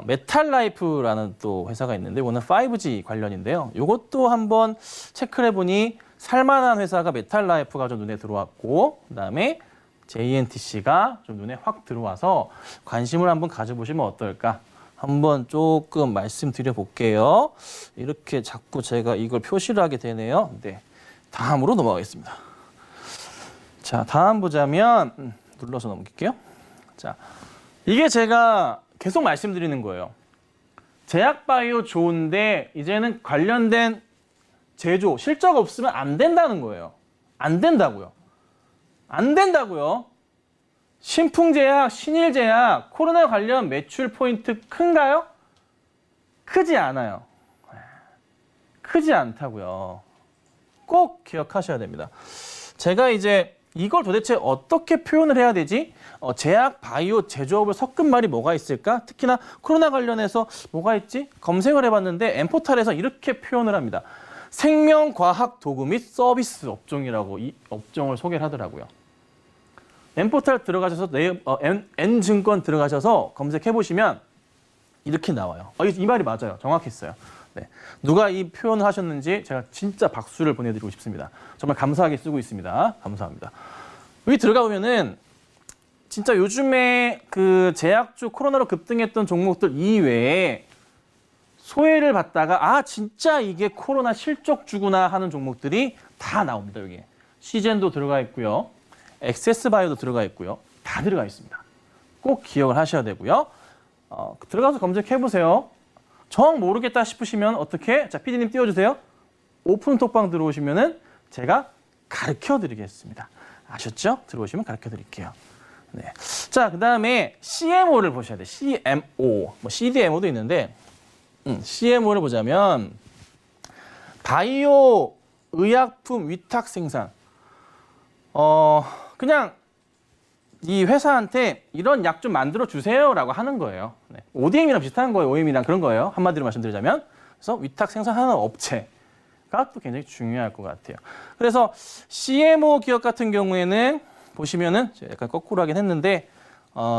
메탈라이프라는 또 회사가 있는데 이거는 5G 관련인데요. 이것도 한번 체크를 해보니 살만한 회사가 메탈라이프가 좀 눈에 들어왔고 그다음에 JNTC가 좀 눈에 확 들어와서 관심을 한번 가져보시면 어떨까? 한번 조금 말씀드려 볼게요. 이렇게 자꾸 제가 이걸 표시를 하게 되네요. 네, 다음으로 넘어가겠습니다. 자, 다음 보자면 눌러서 넘길게요. 자, 이게 제가 계속 말씀드리는 거예요. 제약바이오 좋은데 이제는 관련된 제조, 실적 없으면 안 된다는 거예요. 안 된다고요. 안 된다고요. 신풍제약, 신일제약, 코로나 관련 매출 포인트 큰가요? 크지 않아요. 크지 않다고요. 꼭 기억하셔야 됩니다. 제가 이제 이걸 도대체 어떻게 표현을 해야 되지? 제약, 바이오, 제조업을 섞은 말이 뭐가 있을까? 특히나 코로나 관련해서 뭐가 있지? 검색을 해봤는데 엠포탈에서 이렇게 표현을 합니다. 생명과학 도구 및 서비스 업종이라고 이 업종을 소개를 하더라고요. 엠포탈 들어가셔서 N증권 들어가셔서 검색해보시면 이렇게 나와요. 이 말이 맞아요. 정확했어요. 네. 누가 이 표현을 하셨는지 제가 진짜 박수를 보내드리고 싶습니다. 정말 감사하게 쓰고 있습니다. 감사합니다. 여기 들어가 보면은 진짜 요즘에 그 제약주 코로나로 급등했던 종목들 이외에 소외를 받다가 진짜 이게 코로나 실적주구나 하는 종목들이 다 나옵니다. 여기 시젠도 들어가 있고요. 액세스바이오도 들어가 있고요. 다 들어가 있습니다. 꼭 기억을 하셔야 되고요. 들어가서 검색해보세요. 정 모르겠다 싶으시면 어떻게? 자, PD님 띄워주세요. 오픈 톡방 들어오시면은 제가 가르쳐드리겠습니다. 아셨죠? 들어오시면 가르쳐드릴게요. 네. 자, 그 다음에 CMO를 보셔야 돼요. CMO. CDMO도 있는데 CMO를 보자면 바이오 의약품 위탁 생산. 그냥 이 회사한테 이런 약 좀 만들어 주세요라고 하는 거예요. 네. ODM이랑 비슷한 거예요. OEM이랑 그런 거예요. 한마디로 말씀드리자면. 그래서 위탁 생산하는 업체가 또 굉장히 중요할 것 같아요. 그래서 CMO 기업 같은 경우에는 보시면은 약간 거꾸로 하긴 했는데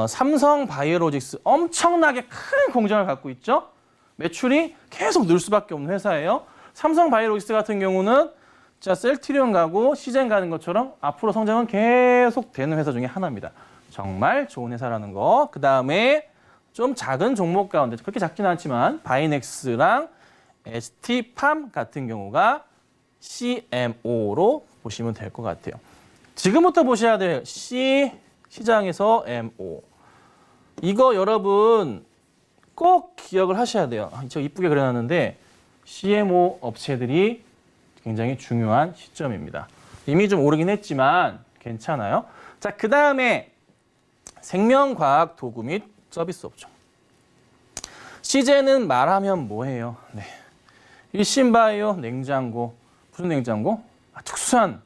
삼성 바이오로직스 엄청나게 큰 공장을 갖고 있죠. 매출이 계속 늘 수밖에 없는 회사예요. 삼성 바이오로직스 같은 경우는 자, 셀트리온 가고 시젠 가는 것처럼 앞으로 성장은 계속 되는 회사 중에 하나입니다. 정말 좋은 회사라는 거. 그 다음에 좀 작은 종목 가운데 그렇게 작지는 않지만 바이넥스랑 ST팜 같은 경우가 CMO로 보시면 될 것 같아요. 지금부터 보셔야 돼요. 시장에서 MO. 이거 여러분 꼭 기억을 하셔야 돼요. 저 이쁘게 그려놨는데 CMO 업체들이 굉장히 중요한 시점입니다. 이미 좀 오르긴 했지만 괜찮아요. 자, 그 다음에 생명과학 도구 및 서비스 업종. CJ는 말하면 뭐예요? 네. 일신바이오 냉장고. 무슨 냉장고? 특수한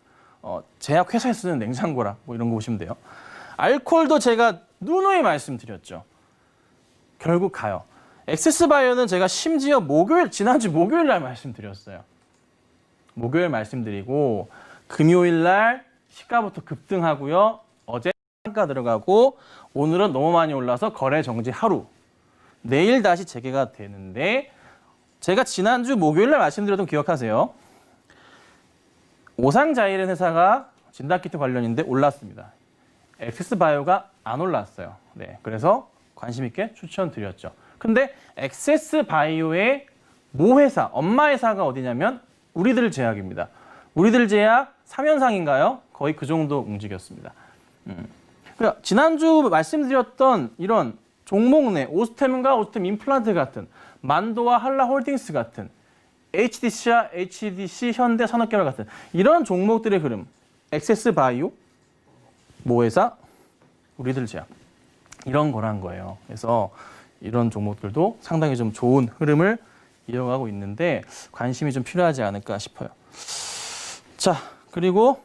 제약회사에 쓰는 냉장고라 뭐 이런 거 보시면 돼요. 알코올도 제가 누누이 말씀드렸죠. 결국 가요. 엑세스바이오는 제가 심지어 지난주 목요일 날 말씀드렸어요. 목요일 말씀드리고 금요일 날 시가부터 급등하고요. 어제 한가 들어가고 오늘은 너무 많이 올라서 거래 정지 하루. 내일 다시 재개가 되는데 제가 지난주 목요일 날 말씀드렸던 거 기억하세요? 오상자일은 회사가 진단키트 관련인데 올랐습니다. 엑세스바이오가 안 올랐어요. 네, 그래서 관심 있게 추천드렸죠. 근데 엑세스바이오의 모회사, 엄마 회사가 어디냐면 우리들 제약입니다. 우리들 제약 3연상인가요? 거의 그 정도 움직였습니다. 그러니까 지난주 말씀드렸던 이런 종목 내 오스템과 오스템 임플란트 같은 만도와 한라홀딩스 같은 HDC와 HDC 현대산업개발 같은 이런 종목들의 흐름 엑세스바이오, 모회사, 우리들 제약 이런 거란 거예요. 그래서 이런 종목들도 상당히 좀 좋은 흐름을 이어가고 있는데 관심이 좀 필요하지 않을까 싶어요. 자, 그리고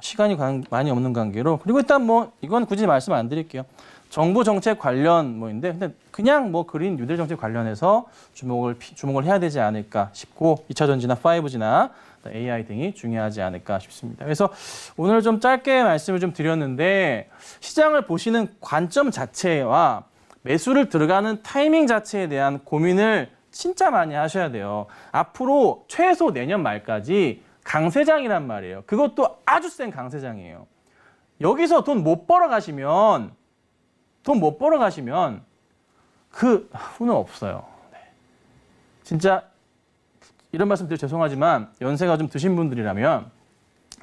시간이 많이 없는 관계로 그리고 일단 뭐 이건 굳이 말씀 안 드릴게요. 정부 정책 관련 뭐인데 근데 그냥 뭐 그린 뉴딜 정책 관련해서 주목을 해야 되지 않을까 싶고 2차 전지나 5G나 AI 등이 중요하지 않을까 싶습니다. 그래서 오늘 좀 짧게 말씀을 좀 드렸는데 시장을 보시는 관점 자체와 매수를 들어가는 타이밍 자체에 대한 고민을 진짜 많이 하셔야 돼요. 앞으로 최소 내년 말까지 강세장이란 말이에요. 그것도 아주 센 강세장이에요. 여기서 돈 못 벌어 가시면 그 후는 없어요. 네. 진짜 이런 말씀 드려 죄송하지만 연세가 좀 드신 분들이라면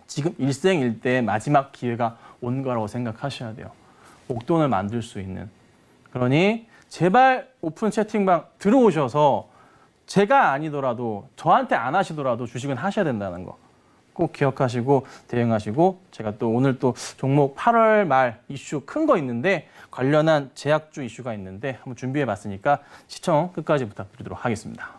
지금 일생일대의 마지막 기회가 온 거라고 생각하셔야 돼요. 목돈을 만들 수 있는. 그러니 제발 오픈 채팅방 들어오셔서 제가 아니더라도 저한테 안 하시더라도 주식은 하셔야 된다는 거. 꼭 기억하시고 대응하시고 제가 또 오늘 또 종목 8월 말 이슈 큰 거 있는데 관련한 제약주 이슈가 있는데 한번 준비해 봤으니까 시청 끝까지 부탁드리도록 하겠습니다.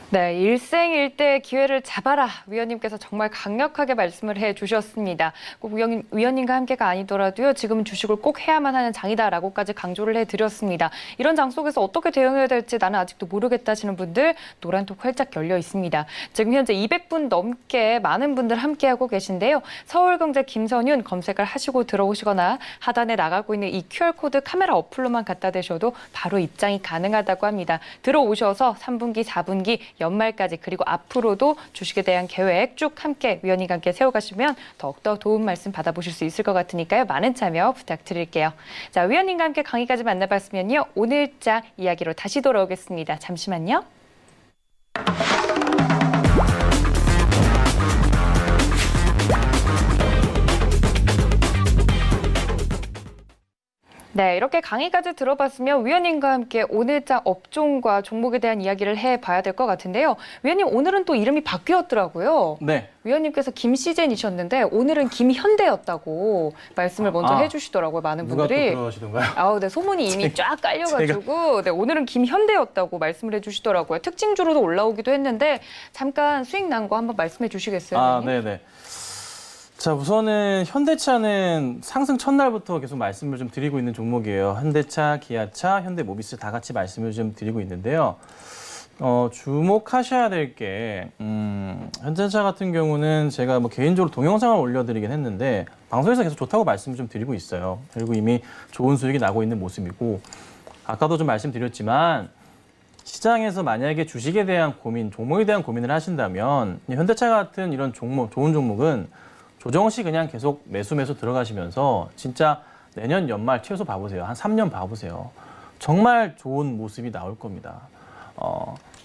네, 일생일대 기회를 잡아라. 위원님께서 정말 강력하게 말씀을 해주셨습니다. 꼭 위원님과 함께가 아니더라도요. 지금은 주식을 꼭 해야만 하는 장이다라고까지 강조를 해드렸습니다. 이런 장 속에서 어떻게 대응해야 될지 나는 아직도 모르겠다 하시는 분들 노란톡 활짝 열려 있습니다. 지금 현재 200분 넘게 많은 분들 함께하고 계신데요. 서울경제 김선윤 검색을 하시고 들어오시거나 하단에 나가고 있는 이 QR코드 카메라 어플로만 갖다 대셔도 바로 입장이 가능하다고 합니다. 들어오셔서 3분기, 4분기 연말까지 그리고 앞으로도 주식에 대한 계획 쭉 함께 위원님과 함께 세워가시면 더욱더 도움 말씀 받아보실 수 있을 것 같으니까요. 많은 참여 부탁드릴게요. 자, 위원님과 함께 강의까지 만나봤으면요. 오늘자 이야기로 다시 돌아오겠습니다. 잠시만요. 네, 이렇게 강의까지 들어봤으면 위원님과 함께 오늘자 업종과 종목에 대한 이야기를 해봐야 될 것 같은데요. 위원님, 오늘은 또 이름이 바뀌었더라고요. 네. 위원님께서 김시젠이셨는데 오늘은 김현대였다고 말씀을 먼저 해주시더라고요. 많은 누가 분들이. 또 그러시던가요? 아우, 네, 소문이 이미 쫙 깔려가지고 네, 오늘은 김현대였다고 말씀을 해주시더라고요. 특징주로도 올라오기도 했는데 잠깐 수익 난 거 한번 말씀해 주시겠어요? 위원님? 네네. 자, 우선은 현대차는 상승 첫날부터 계속 말씀을 좀 드리고 있는 종목이에요. 현대차, 기아차, 현대모비스 다 같이 말씀을 좀 드리고 있는데요. 주목하셔야 될 게, 현대차 같은 경우는 제가 뭐 개인적으로 동영상을 올려드리긴 했는데, 방송에서 계속 좋다고 말씀을 좀 드리고 있어요. 그리고 이미 좋은 수익이 나고 있는 모습이고, 아까도 좀 말씀드렸지만, 시장에서 만약에 주식에 대한 고민, 종목에 대한 고민을 하신다면, 현대차 같은 이런 종목, 좋은 종목은 조정 시 그냥 계속 매수 들어가시면서 진짜 내년 연말 최소 봐보세요. 한 3년 봐보세요. 정말 좋은 모습이 나올 겁니다.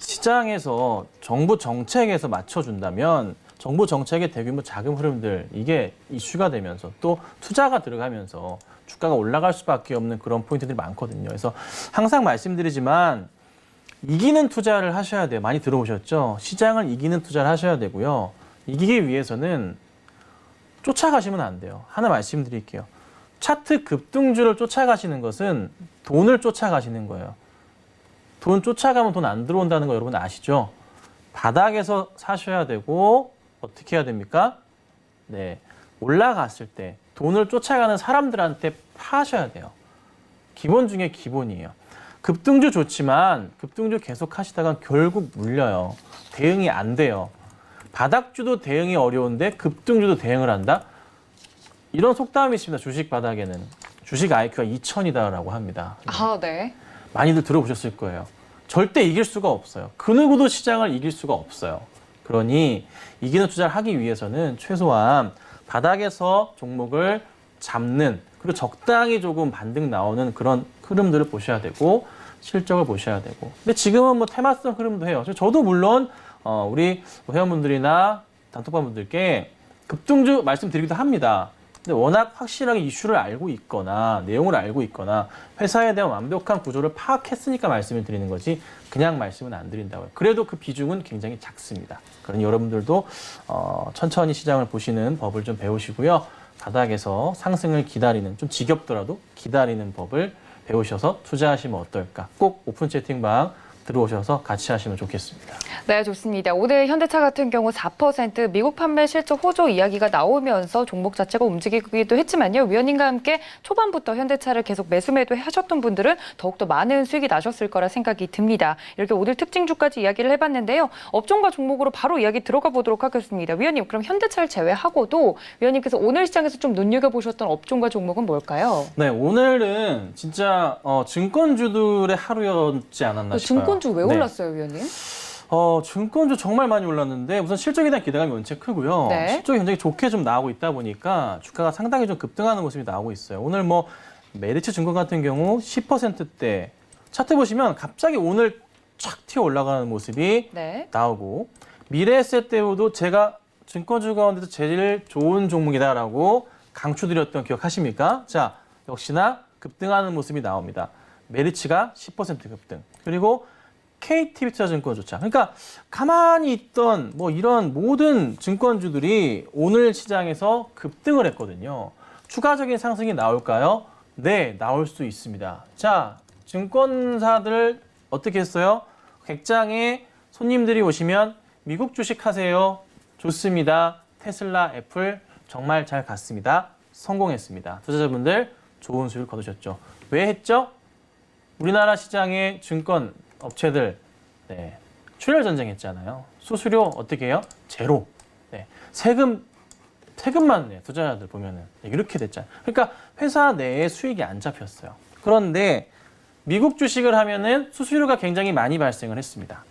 시장에서 정부 정책에서 맞춰준다면 정부 정책의 대규모 자금 흐름들 이게 이슈가 되면서 또 투자가 들어가면서 주가가 올라갈 수밖에 없는 그런 포인트들이 많거든요. 그래서 항상 말씀드리지만 이기는 투자를 하셔야 돼요. 많이 들어보셨죠? 시장을 이기는 투자를 하셔야 되고요. 이기기 위해서는 쫓아가시면 안 돼요. 하나 말씀드릴게요. 차트 급등주를 쫓아가시는 것은 돈을 쫓아가시는 거예요. 돈 쫓아가면 돈 안 들어온다는 거 여러분 아시죠? 바닥에서 사셔야 되고 어떻게 해야 됩니까? 네, 올라갔을 때 돈을 쫓아가는 사람들한테 파셔야 돼요. 기본 중에 기본이에요. 급등주 좋지만 급등주 계속 하시다가 결국 물려요. 대응이 안 돼요. 바닥주도 대응이 어려운데 급등주도 대응을 한다? 이런 속담이 있습니다. 주식 바닥에는. 주식 IQ가 2000이다라고 합니다. 아, 네. 많이들 들어보셨을 거예요. 절대 이길 수가 없어요. 그 누구도 시장을 이길 수가 없어요. 그러니 이기는 투자를 하기 위해서는 최소한 바닥에서 종목을 잡는 그리고 적당히 조금 반등 나오는 그런 흐름들을 보셔야 되고 실적을 보셔야 되고 근데 지금은 뭐 테마성 흐름도 해요. 저도 물론 우리 회원분들이나 단톡방분들께 급등주 말씀드리기도 합니다. 근데 워낙 확실하게 이슈를 알고 있거나 내용을 알고 있거나 회사에 대한 완벽한 구조를 파악했으니까 말씀을 드리는 거지 그냥 말씀은 안 드린다고요. 그래도 그 비중은 굉장히 작습니다. 그러니 여러분들도 천천히 시장을 보시는 법을 좀 배우시고요. 바닥에서 상승을 기다리는 좀 지겹더라도 기다리는 법을 배우셔서 투자하시면 어떨까. 꼭 오픈 채팅방 들어오셔서 같이 하시면 좋겠습니다. 네, 좋습니다. 오늘 현대차 같은 경우 4% 미국 판매 실적 호조 이야기가 나오면서 종목 자체가 움직이기도 했지만요. 위원님과 함께 초반부터 현대차를 계속 매수 하셨던 분들은 더욱더 많은 수익이 나셨을 거라 생각이 듭니다. 이렇게 오늘 특징주까지 이야기를 해봤는데요. 업종과 종목으로 바로 이야기 들어가 보도록 하겠습니다. 위원님, 그럼 현대차를 제외하고도 위원님께서 오늘 시장에서 좀 눈여겨보셨던 업종과 종목은 뭘까요? 네, 오늘은 진짜 증권주들의 하루였지 않았나 싶어요. 증권주 왜 올랐어요, 위원님? 증권주 정말 많이 올랐는데 우선 실적에 대한 기대감이 원체 크고요. 네. 실적이 굉장히 좋게 좀 나오고 있다 보니까 주가가 상당히 좀 급등하는 모습이 나오고 있어요. 오늘 뭐 메리츠 증권 같은 경우 10%대 차트 보시면 갑자기 오늘 촥 튀어 올라가는 모습이 네. 나오고 미래에셋대우도 제가 증권주 가운데서 제일 좋은 종목이다라고 강추드렸던 기억하십니까? 자, 역시나 급등하는 모습이 나옵니다. 메리츠가 10% 급등. 그리고 KTB투자증권조차. 그러니까 가만히 있던 뭐 이런 모든 증권주들이 오늘 시장에서 급등을 했거든요. 추가적인 상승이 나올까요? 네, 나올 수 있습니다. 자, 증권사들 어떻게 했어요? 객장에 손님들이 오시면 미국 주식 하세요. 좋습니다. 테슬라, 애플 정말 잘 갔습니다. 성공했습니다. 투자자분들 좋은 수익을 거두셨죠. 왜 했죠? 우리나라 시장의 증권 업체들 출혈 전쟁했잖아요. 수수료 어떻게 해요? 제로. 세금만 내 투자자들 보면은 이렇게 됐잖아요. 그러니까 회사 내에 수익이 안 잡혔어요. 그런데 미국 주식을 하면은 수수료가 굉장히 많이 발생을 했습니다.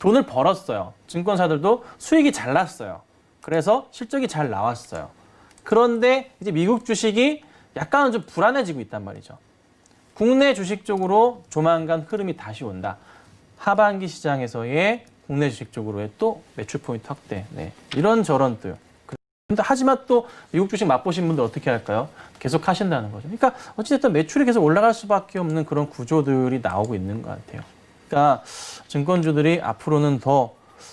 돈을 벌었어요. 증권사들도 수익이 잘 났어요. 그래서 실적이 잘 나왔어요. 그런데 이제 미국 주식이 약간은 좀 불안해지고 있단 말이죠. 국내 주식 쪽으로 조만간 흐름이 다시 온다. 하반기 시장에서의 국내 주식 쪽으로의 또 매출 포인트 확대. 네. 이런저런 또. 근데 하지만 또 미국 주식 맛보신 분들 어떻게 할까요? 계속 하신다는 거죠. 그러니까 어찌됐든 매출이 계속 올라갈 수밖에 없는 그런 구조들이 나오고 있는 것 같아요. 그러니까 증권주들이 앞으로는 더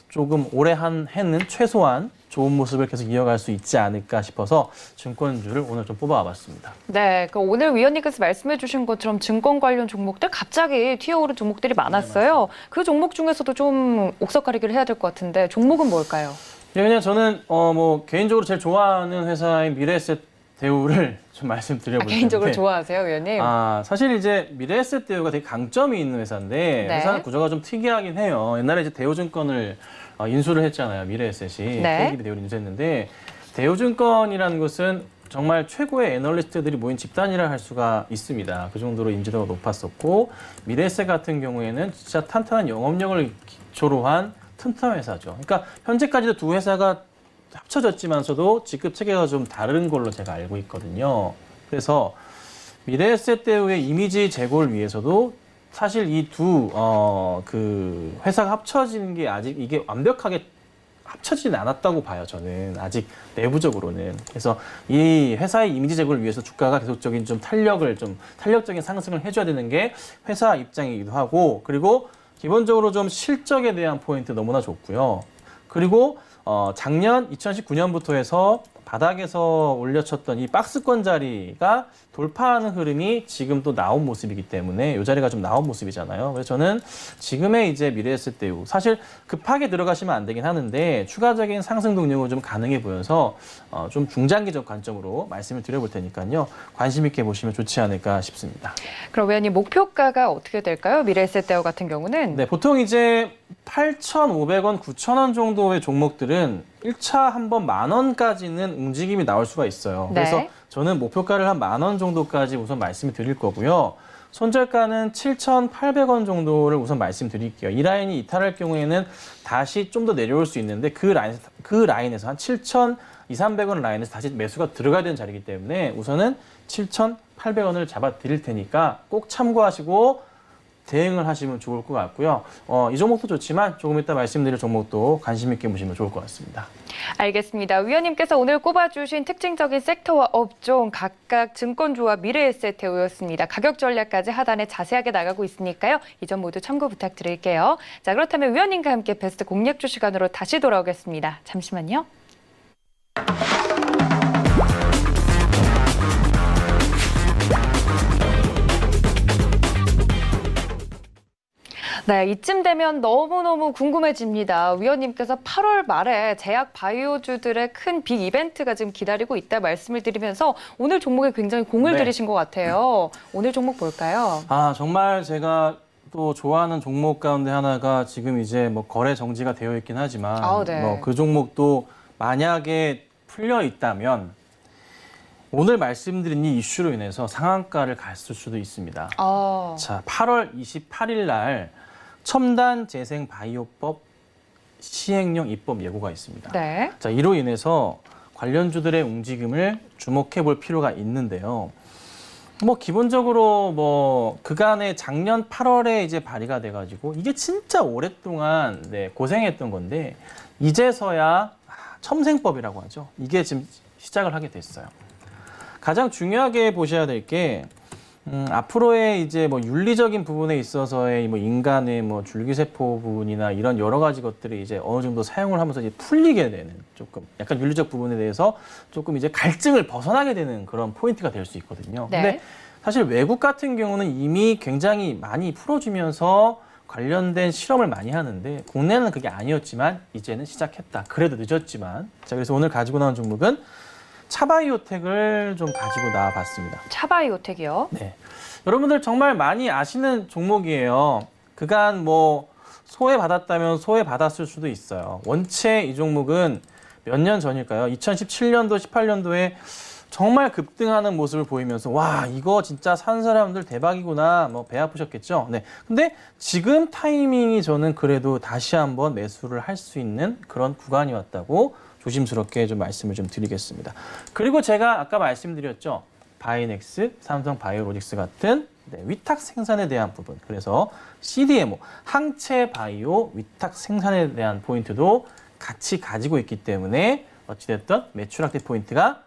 조금 올해 한 해는 최소한 좋은 모습을 계속 이어갈 수 있지 않을까 싶어서 증권주를 오늘 좀 뽑아봤습니다. 네, 오늘 위원님께서 말씀해 주신 것처럼 증권 관련 종목들 갑자기 튀어오른 종목들이 많았어요. 그 종목 중에서도 좀 옥석가리기를 해야 될 것 같은데 종목은 뭘까요? 예, 그냥 저는 뭐 개인적으로 제일 좋아하는 회사인 미래에셋 대우를 좀 말씀드려볼 텐데. 개인적으로 좋아하세요, 위원님? 사실 이제 미래에셋 대우가 되게 강점이 있는 회사인데 네. 회사 구조가 좀 특이하긴 해요. 옛날에 이제 대우증권을 인수를 했잖아요. 미래에셋이. 네. 회계비 대우를 인수했는데 대우증권이라는 것은 정말 최고의 애널리스트들이 모인 집단이라 할 수가 있습니다. 그 정도로 인지도가 높았었고 미래에셋 같은 경우에는 진짜 탄탄한 영업력을 기초로 한 튼튼한 회사죠. 그러니까 현재까지도 두 회사가 합쳐졌지만서도 직급 체계가 좀 다른 걸로 제가 알고 있거든요. 그래서 미래에셋 대우의 이미지 제고를 위해서도 사실 이 두 그 회사가 합쳐지는 게 아직 이게 완벽하게 합쳐지진 않았다고 봐요. 저는 아직 내부적으로는. 그래서 이 회사의 이미지 제고를 위해서 주가가 계속적인 좀 탄력적인 상승을 해줘야 되는 게 회사 입장이기도 하고, 그리고 기본적으로 좀 실적에 대한 포인트 너무나 좋고요. 그리고 작년 2019년부터 해서 바닥에서 올려쳤던 이 박스권 자리가 돌파하는 흐름이 지금 또 나온 모습이기 때문에 이 자리가 좀 나온 모습이잖아요. 그래서 저는 지금의 이제 미래에셋 대우 사실 급하게 들어가시면 안 되긴 하는데 추가적인 상승 동력은 좀 가능해 보여서 좀 중장기적 관점으로 말씀을 드려볼 테니까요. 관심 있게 보시면 좋지 않을까 싶습니다. 그럼 위원님 목표가가 어떻게 될까요? 미래에셋 대우 같은 경우는? 네, 보통 이제 8,500원, 9,000원 정도의 종목들은 1차 한번 10,000원까지는 움직임이 나올 수가 있어요. 네. 그래서 저는 목표가를 한 10,000원 정도까지 우선 말씀을 드릴 거고요. 손절가는 7,800원 정도를 우선 말씀드릴게요. 이 라인이 이탈할 경우에는 다시 좀 더 내려올 수 있는데 그 라인에서 한 7,200~300원 라인에서 다시 매수가 들어가야 되는 자리이기 때문에 우선은 7,800원을 잡아 드릴 테니까 꼭 참고하시고 대응을 하시면 좋을 것 같고요. 이 종목도 좋지만 조금 이따 말씀드릴 종목도 관심 있게 보시면 좋을 것 같습니다. 알겠습니다. 위원님께서 오늘 꼽아주신 특징적인 섹터와 업종 각각 증권주와 미래에셋 대우였습니다. 가격 전략까지 하단에 자세하게 나가고 있으니까요. 이 점 모두 참고 부탁드릴게요. 자, 그렇다면 위원님과 함께 베스트 공략주 시간으로 다시 돌아오겠습니다. 잠시만요. 네, 이쯤 되면 너무너무 궁금해집니다. 위원님께서 8월 말에 제약 바이오주들의 큰 빅 이벤트가 지금 기다리고 있다 말씀을 드리면서 오늘 종목에 굉장히 공을 네. 들이신 것 같아요. 오늘 종목 볼까요? 정말 제가 또 좋아하는 종목 가운데 하나가 지금 이제 뭐 거래 정지가 되어 있긴 하지만 네. 뭐 그 종목도 만약에 풀려 있다면 오늘 말씀드린 이 이슈로 인해서 상한가를 갔을 수도 있습니다. 자, 8월 28일 날 첨단 재생 바이오법 시행령 입법 예고가 있습니다. 네. 자, 이로 인해서 관련주들의 움직임을 주목해 볼 필요가 있는데요. 뭐 기본적으로 뭐 그간에 작년 8월에 이제 발의가 돼가지고 이게 진짜 오랫동안 고생했던 건데 이제서야 첨생법이라고 하죠. 이게 지금 시작을 하게 됐어요. 가장 중요하게 보셔야 될 게 앞으로의 이제 뭐 윤리적인 부분에 있어서의 뭐 인간의 뭐 줄기세포 부분이나 이런 여러 가지 것들이 이제 어느 정도 사용을 하면서 이제 풀리게 되는 조금 약간 윤리적 부분에 대해서 조금 이제 갈증을 벗어나게 되는 그런 포인트가 될 수 있거든요. 네. 근데 사실 외국 같은 경우는 이미 굉장히 많이 풀어주면서 관련된 실험을 많이 하는데 국내는 그게 아니었지만 이제는 시작했다. 그래도 늦었지만. 자, 그래서 오늘 가지고 나온 종목은 차바이오텍을 좀 가지고 나와봤습니다. 차바이오텍이요? 네, 여러분들 정말 많이 아시는 종목이에요. 그간 뭐 소외받았다면 소외받았을 수도 있어요. 원체 이 종목은 몇 년 전일까요? 2017년도, 18년도에 정말 급등하는 모습을 보이면서 와 이거 진짜 산 사람들 대박이구나 뭐 배 아프셨겠죠. 네. 근데 지금 타이밍이 저는 그래도 다시 한번 매수를 할 수 있는 그런 구간이 왔다고 조심스럽게 좀 말씀을 좀 드리겠습니다. 그리고 제가 아까 말씀드렸죠. 바이넥스, 삼성 바이오로직스 같은 위탁 생산에 대한 부분. 그래서 CDMO, 항체 바이오 위탁 생산에 대한 포인트도 같이 가지고 있기 때문에 어찌됐든 매출 확대 포인트가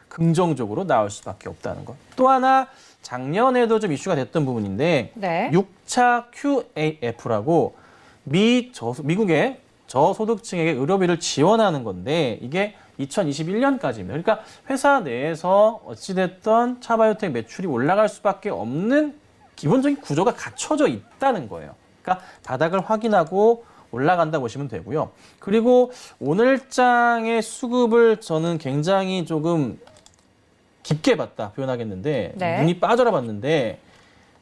긍정적으로 나올 수밖에 없다는 것. 또 하나 작년에도 좀 이슈가 됐던 부분인데 네. 6차 QAF라고 미국의 저소득층에게 의료비를 지원하는 건데 이게 2021년까지입니다. 그러니까 회사 내에서 어찌됐든 차바이오텍 매출이 올라갈 수밖에 없는 기본적인 구조가 갖춰져 있다는 거예요. 그러니까 바닥을 확인하고 올라간다 보시면 되고요. 그리고 오늘장의 수급을 저는 굉장히 조금 깊게 봤다 표현하겠는데 네. 눈이 빠져라 봤는데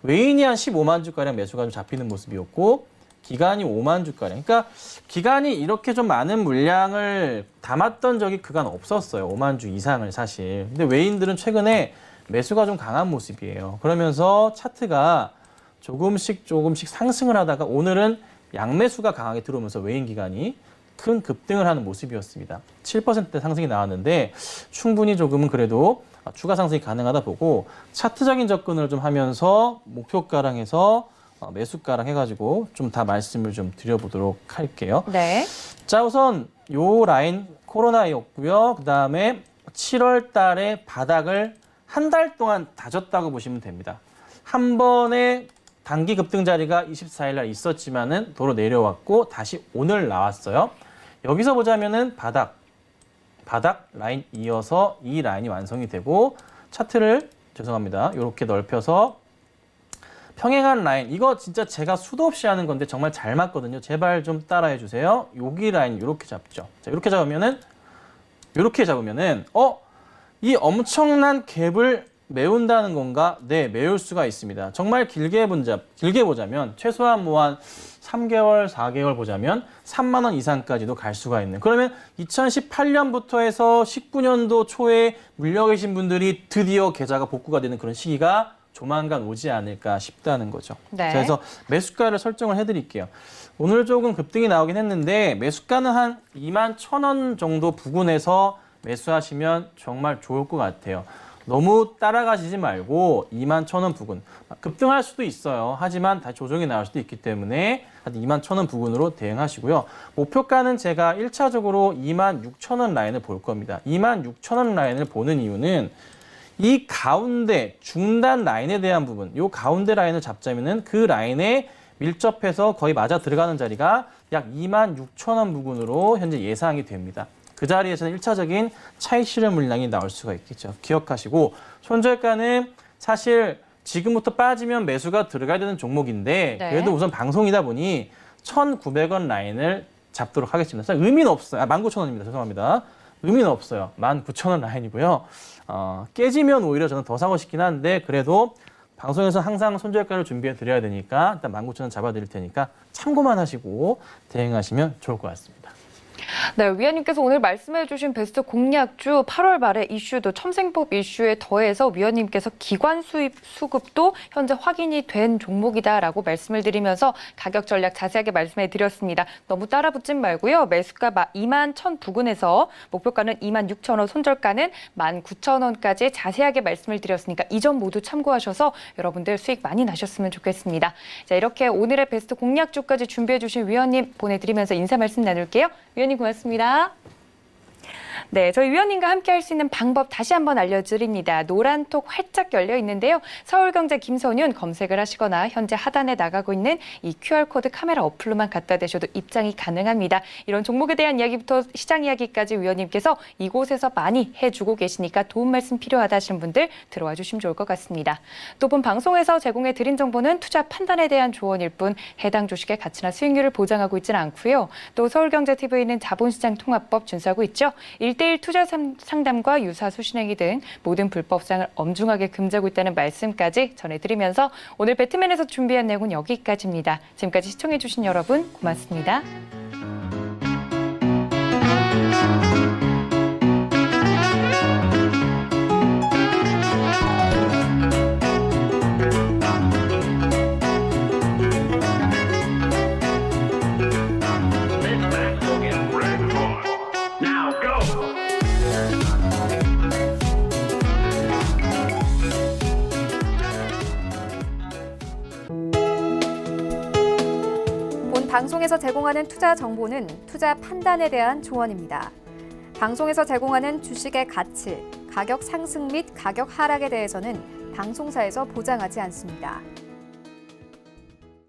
외인이 한 15만 주가량 매수가 좀 잡히는 모습이었고 기간이 5만 주가량. 그러니까 기간이 이렇게 좀 많은 물량을 담았던 적이 그간 없었어요. 5만 주 이상을 사실. 근데 외인들은 최근에 매수가 좀 강한 모습이에요. 그러면서 차트가 조금씩 상승을 하다가 오늘은 양매수가 강하게 들어오면서 외인 기간이 큰 급등을 하는 모습이었습니다. 7%대 상승이 나왔는데 충분히 조금은 그래도 추가 상승이 가능하다 보고 차트적인 접근을 좀 하면서 목표가랑에서 매수가랑 해가지고 좀 다 말씀을 좀 드려보도록 할게요. 네. 자, 우선 요 라인 코로나였고요. 그 다음에 7월 달에 바닥을 한 달 동안 다졌다고 보시면 됩니다. 한 번에 단기 급등 자리가 24일 날 있었지만은 도로 내려왔고 다시 오늘 나왔어요. 여기서 보자면은 바닥 라인 이어서 이 라인이 완성이 되고 차트를 죄송합니다. 이렇게 넓혀서 평행한 라인 이거 진짜 제가 수도 없이 하는 건데 정말 잘 맞거든요. 제발 좀 따라해 주세요. 여기 라인 이렇게 잡죠. 자, 이렇게 잡으면은 이 엄청난 갭을 메운다는 건가? 네, 메울 수가 있습니다. 정말 길게 보자면 최소한 뭐 한 3개월, 4개월 보자면 3만 원 이상까지도 갈 수가 있는. 그러면 2018년부터 해서 19년도 초에 물려 계신 분들이 드디어 계좌가 복구가 되는 그런 시기가 조만간 오지 않을까 싶다는 거죠. 네. 그래서 매수가를 설정을 해드릴게요. 오늘 조금 급등이 나오긴 했는데 매수가는 한 2만 1,000원 정도 부근에서 매수하시면 정말 좋을 것 같아요. 너무 따라가시지 말고 2만 1,000원 부근. 급등할 수도 있어요. 하지만 다시 조정이 나올 수도 있기 때문에 한 2만 1,000원 부근으로 대응하시고요. 목표가는 제가 1차적으로 2만 6,000원 라인을 볼 겁니다. 2만 6,000원 라인을 보는 이유는 이 가운데 중단 라인에 대한 부분, 이 가운데 라인을 잡자면은 그 라인에 밀접해서 거의 맞아 들어가는 자리가 약 2만 6,000원 부근으로 현재 예상이 됩니다. 그 자리에서는 1차적인 차익 실현 물량이 나올 수가 있겠죠. 기억하시고 손절가는 사실 지금부터 빠지면 매수가 들어가야 되는 종목인데 네. 그래도 우선 방송이다 보니 1,900원 라인을 잡도록 하겠습니다. 의미는 없어요. 19,000원입니다. 죄송합니다. 의미는 없어요. 19,000원 라인이고요. 깨지면 오히려 저는 더 사고 싶긴 한데 그래도 방송에서 항상 손절가를 준비해 드려야 되니까 일단 19,000원 잡아 드릴 테니까 참고만 하시고 대응하시면 좋을 것 같습니다. 네, 위원님께서 오늘 말씀해주신 베스트 공략주 8월 말에 이슈도 첨생법 이슈에 더해서 위원님께서 기관 수입 수급도 현재 확인이 된 종목이다라고 말씀을 드리면서 가격 전략 자세하게 말씀해 드렸습니다. 너무 따라붙진 말고요. 매수가 2만 1,000 부근에서 목표가는 2만 6,000원, 손절가는 19,000원까지 자세하게 말씀을 드렸으니까 이 점 모두 참고하셔서 여러분들 수익 많이 나셨으면 좋겠습니다. 자, 이렇게 오늘의 베스트 공략주까지 준비해 주신 위원님 보내드리면서 인사 말씀 나눌게요. 위원님 고맙습니다. 네, 저희 위원님과 함께 할 수 있는 방법 다시 한번 알려드립니다. 노란톡 활짝 열려 있는데요. 서울경제 김선윤 검색을 하시거나 현재 하단에 나가고 있는 이 QR코드 카메라 어플로만 갖다 대셔도 입장이 가능합니다. 이런 종목에 대한 이야기부터 시장 이야기까지 위원님께서 이곳에서 많이 해주고 계시니까 도움 말씀 필요하다 하시는 분들 들어와 주시면 좋을 것 같습니다. 또 본 방송에서 제공해 드린 정보는 투자 판단에 대한 조언일 뿐 해당 주식의 가치나 수익률을 보장하고 있지는 않고요. 또 서울경제TV는 자본시장 통합법 준수하고 있죠. 1대1 투자 상담과 유사수 신행위 등 모든 불법성을 엄중하게 금지하고 있다는 말씀까지 전해드리면서 오늘 배트맨에서 준비한 내용은 여기까지입니다. 지금까지 시청해주신 여러분 고맙습니다. 본 방송에서 제공하는 투자 정보는 투자 판단에 대한 조언입니다. 방송에서 제공하는 주식의 가치, 가격 상승 및 가격 하락에 대해서는 방송사에서 보장하지 않습니다.